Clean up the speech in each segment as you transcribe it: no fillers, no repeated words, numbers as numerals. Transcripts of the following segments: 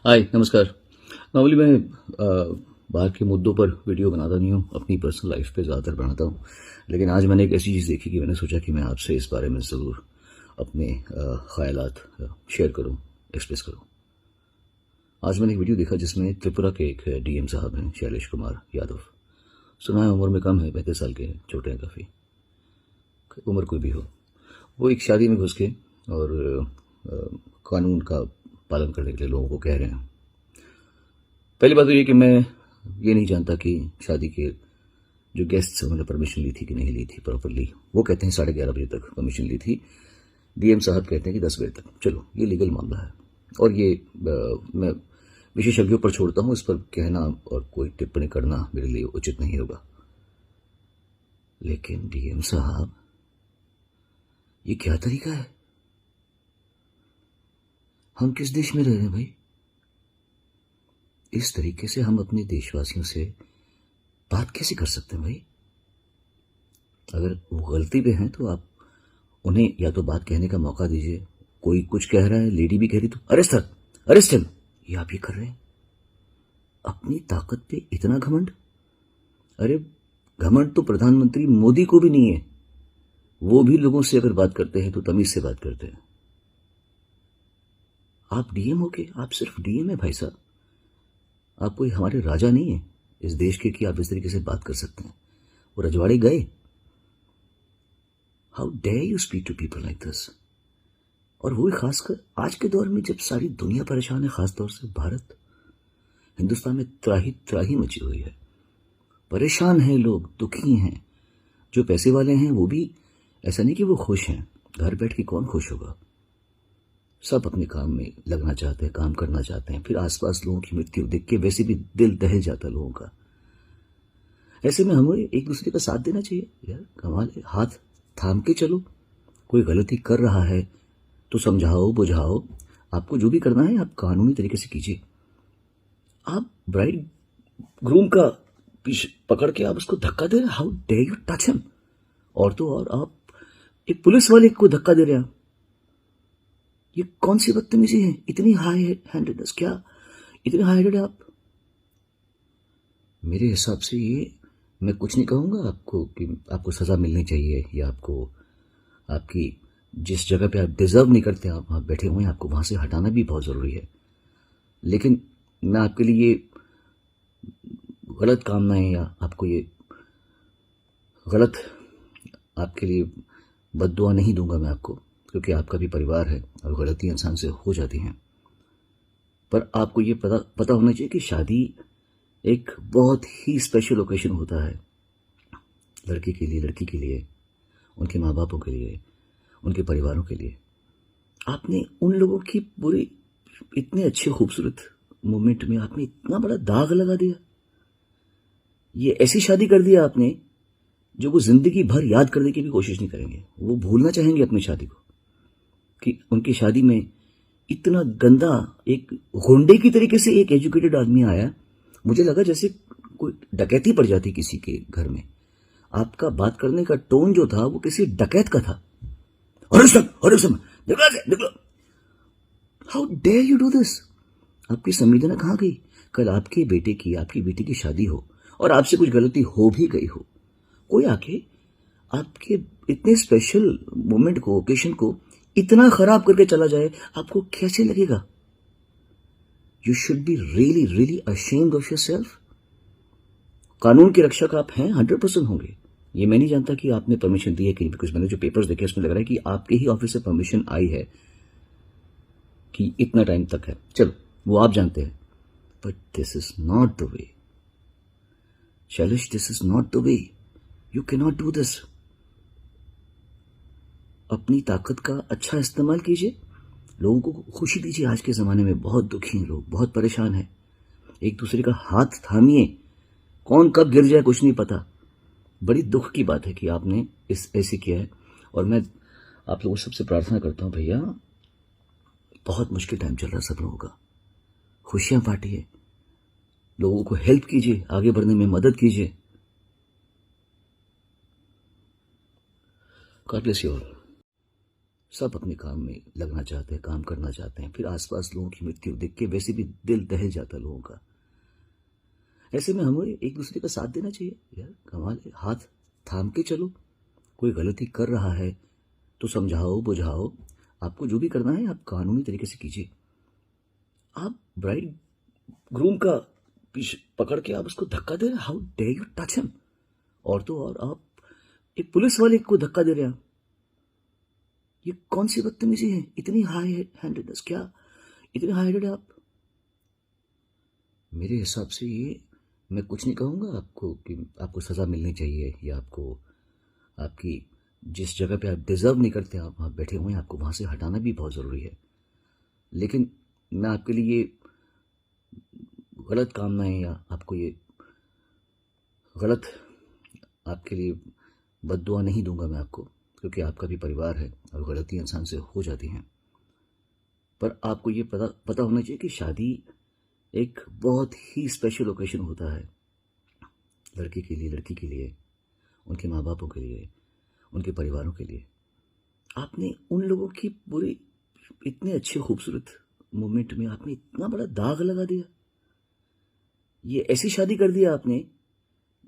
हाय नमस्कार। नॉर्मली मैं बाहर के मुद्दों पर वीडियो बनाता नहीं हूँ, अपनी पर्सनल लाइफ पे ज़्यादातर बनाता हूँ। लेकिन आज मैंने एक ऐसी चीज़ देखी कि मैंने सोचा कि मैं आपसे इस बारे में ज़रूर अपने ख़यालात शेयर करूँ, एक्सप्रेस करूँ। आज मैंने एक वीडियो देखा जिसमें त्रिपुरा के एक डीएम साहब हैं, शैलेश कुमार यादव। सुना है उम्र में कम है, 35 साल के हैं, छोटे हैं काफ़ी। उम्र कोई भी हो, वो एक शादी में घुस के और कानून का पालन करने के लिए लोगों को कह रहे हैं। पहली बात तो ये कि मैं ये नहीं जानता कि शादी के जो गेस्ट्स उन्होंने परमिशन ली थी कि नहीं ली थी प्रॉपरली। वो कहते हैं 11:30 बजे तक परमिशन ली थी, डीएम साहब कहते हैं कि 10 बजे तक। चलो ये लीगल मामला है और ये मैं विशेषज्ञों पर छोड़ता हूँ, इस पर कहना और कोई टिप्पणी करना मेरे लिए उचित नहीं होगा। लेकिन डीएम साहब, ये क्या तरीका है? हम किस देश में रह रहे हैं भाई? इस तरीके से हम अपने देशवासियों से बात कैसे कर सकते हैं भाई? अगर वो गलती पे हैं तो आप उन्हें या तो बात कहने का मौका दीजिए। कोई कुछ कह रहा है, लेडी भी कह रही, तो अरेस्ट कर, अरेस्ट हिम। ये आप ये कर रहे हैं? अपनी ताकत पे इतना घमंड? अरे घमंड तो प्रधानमंत्री मोदी को भी नहीं है। वो भी लोगों से अगर बात करते हैं तो तमीज से बात करते हैं। आप डीएम हो के, आप सिर्फ डीएम है भाई साहब। आप कोई हमारे राजा नहीं है इस देश के कि आप इस तरीके से बात कर सकते हैं। वो रजवाड़े गए। How dare you speak to people like this? और वो खासकर आज के दौर में जब सारी दुनिया परेशान है, खासतौर से भारत, हिंदुस्तान में त्राही त्राही मची हुई है। परेशान हैं लोग, दुखी हैं। जो पैसे वाले हैं वो भी ऐसा नहीं कि वो खुश हैं। घर बैठ के कौन खुश होगा? सब अपने काम में लगना चाहते हैं, काम करना चाहते हैं। फिर आसपास लोगों की मृत्यु देख के वैसे भी दिल दहल जाता है लोगों का। ऐसे में हमें एक दूसरे का साथ देना चाहिए यार। कमाल है, हाथ थाम के चलो। कोई गलती कर रहा है तो समझाओ, बुझाओ। आपको जो भी करना है आप कानूनी तरीके से कीजिए। आप ब्राइड ग्रूम का पीछे पकड़ के आप उसको धक्का दे रहे हैं। How dare you touch him? और तो और आप एक पुलिस वाले को धक्का दे रहे हैं। ये कौन सी बदतमीजी है? इतनी हाई हैंडेडनेस? क्या इतने हाई हैंडेड आप? मेरे हिसाब से ये, मैं कुछ नहीं कहूंगा आपको कि आपको सजा मिलनी चाहिए या आपको आपकी जिस जगह पे आप डिजर्व नहीं करते आप वहां बैठे हुए हैं, आपको वहां से हटाना भी बहुत जरूरी है। लेकिन मैं आपके लिए गलत कामनाएं या आपको ये गलत आपके लिए बद्दुआ नहीं दूंगा मैं आपको, क्योंकि आपका भी परिवार है और गलती इंसान से हो जाती हैं। पर आपको ये पता होना चाहिए कि शादी एक बहुत ही स्पेशल ओकेजन होता है लड़के के लिए, लड़की के लिए, उनके माँ बापों के लिए, उनके परिवारों के लिए। आपने उन लोगों की पूरी इतने अच्छे खूबसूरत मोमेंट में आपने इतना बड़ा दाग लगा दिया। ये ऐसी शादी कर दिया आपने जो वो जिंदगी भर याद करने की भी कोशिश नहीं करेंगे। वो भूलना चाहेंगे अपनी शादी को, कि उनकी शादी में इतना गंदा एक गुंडे की तरीके से एक एजुकेटेड आदमी आया। मुझे लगा जैसे कोई डकैती पड़ जाती किसी के घर में। आपका बात करने का टोन जो था वो किसी डकैत का था। निकलो। How dare you do this? आपकी संवेदना कहां गई? कल आपके बेटे की, आपकी बेटी की शादी हो और आपसे कुछ गलती हो भी गई हो, कोई आके आपके इतने स्पेशल मोमेंट को, ओकेशन को इतना खराब करके चला जाए, आपको कैसे लगेगा? You should be really really ashamed of yourself. कानून के रक्षक आप हैं, 100% होंगे। ये मैं नहीं जानता कि आपने परमिशन दी है कि नहीं, बिकॉज मैंने जो पेपर्स देखे उसमें लग रहा है कि आपके ही ऑफिस से परमिशन आई है कि इतना टाइम तक है। चलो वो आप जानते हैं, but this is not the way Shailesh, this is not the way. You can not do this. अपनी ताकत का अच्छा इस्तेमाल कीजिए, लोगों को खुशी दीजिए। आज के ज़माने में बहुत दुखी हैं लोग, बहुत परेशान हैं। एक दूसरे का हाथ थामिए। कौन कब गिर जाए कुछ नहीं पता। बड़ी दुख की बात है कि आपने इस ऐसे किया है। और मैं आप लोगों सबसे प्रार्थना करता हूं भैया, बहुत मुश्किल टाइम चल रहा है सब लोगों का। खुशियां बांटिए, लोगों को हेल्प कीजिए, आगे बढ़ने में मदद कीजिए। God bless you all. सब अपने काम में लगना चाहते हैं, काम करना चाहते हैं, फिर आसपास लोगों की मृत्यु देख के वैसे भी दिल दहल जाता है लोगों का। ऐसे में हमें एक दूसरे का साथ देना चाहिए यार, कमाल है, हाथ थाम के चलो। कोई गलती कर रहा है तो समझाओ बुझाओ, आपको जो भी करना है आप कानूनी तरीके से कीजिए। आप ब्राइड ग्रूम का पीछे पकड़ के आप उसको धक्का दे रहे, how dare you touch him. और तो और आप एक पुलिस वाले को धक्का दे रहे हैं। ये कौन सी बदतमीजी है, इतनी हाई हैंडेडनेस, क्या इतने हाई हेडेड आप? मेरे हिसाब से ये, मैं कुछ नहीं कहूँगा आपको कि आपको सज़ा मिलनी चाहिए या आपको आपकी जिस जगह पे आप डिज़र्व नहीं करते आप वहाँ बैठे हुए हैं, आपको वहाँ से हटाना भी बहुत ज़रूरी है। लेकिन मैं आपके लिए गलत कामनाएं या आपको ये गलत आपके लिए बद्दुआ नहीं दूंगा मैं आपको, क्योंकि आपका भी परिवार है और गलती इंसान से हो जाती हैं। पर आपको ये पता होना चाहिए कि शादी एक बहुत ही स्पेशल ओकेशन होता है लड़के के लिए, लड़की के लिए, उनके माँ बापों के लिए, उनके परिवारों के लिए। आपने उन लोगों की पूरी इतने अच्छे खूबसूरत मोमेंट में आपने इतना बड़ा दाग लगा दिया। ये ऐसी शादी कर दिया आपने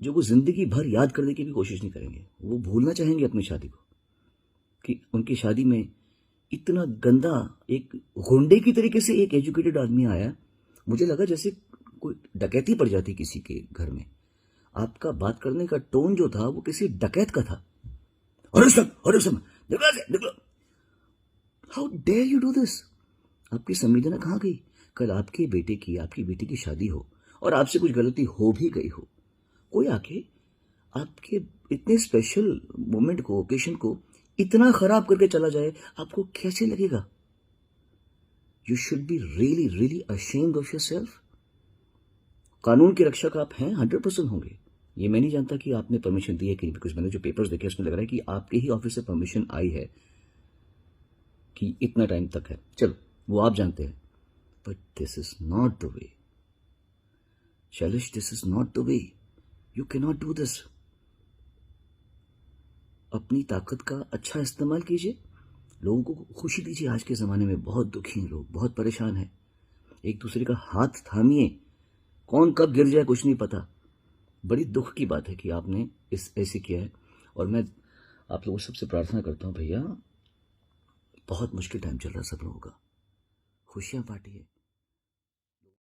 जो वो जिंदगी भर याद करने की भी कोशिश नहीं करेंगे, वो भूलना चाहेंगे अपनी शादी को, कि उनकी शादी में इतना गंदा एक गुंडे की तरीके से एक एजुकेटेड आदमी आया। मुझे लगा जैसे कोई डकैती पड़ जाती किसी के घर में। आपका बात करने का टोन जो था वो किसी डकैत का था। निकलो, how dare you do this. आपकी संवेदना कहाँ गई? कल आपकी बेटी की शादी हो और आपसे कुछ गलती हो भी गई हो, कोई आके आपके इतने स्पेशल मोमेंट को, ओकेशन को इतना खराब करके चला जाए, आपको कैसे लगेगा? You should be really really ashamed of yourself. कानून के रक्षक आप हैं, 100% होंगे। ये मैं नहीं जानता कि आपने परमिशन दी है कि नहीं, बिकॉज मैंने जो पेपर्स देखे उसमें लग रहा है कि आपके ही ऑफिस से परमिशन आई है कि इतना टाइम तक है। चलो वो आप जानते हैं, but this is not the way Shailesh, this is not the way. You can not do this. अपनी ताकत का अच्छा इस्तेमाल कीजिए, लोगों को खुशी दीजिए। आज के ज़माने में बहुत दुखी हैं लोग, बहुत परेशान हैं। एक दूसरे का हाथ थामिए, कौन कब गिर जाए कुछ नहीं पता। बड़ी दुख की बात है कि आपने ऐसे किया है। और मैं आप लोगों सबसे प्रार्थना करता हूँ, भैया बहुत मुश्किल टाइम चल रहा है सब लोगों का, खुशियाँ बांटिए।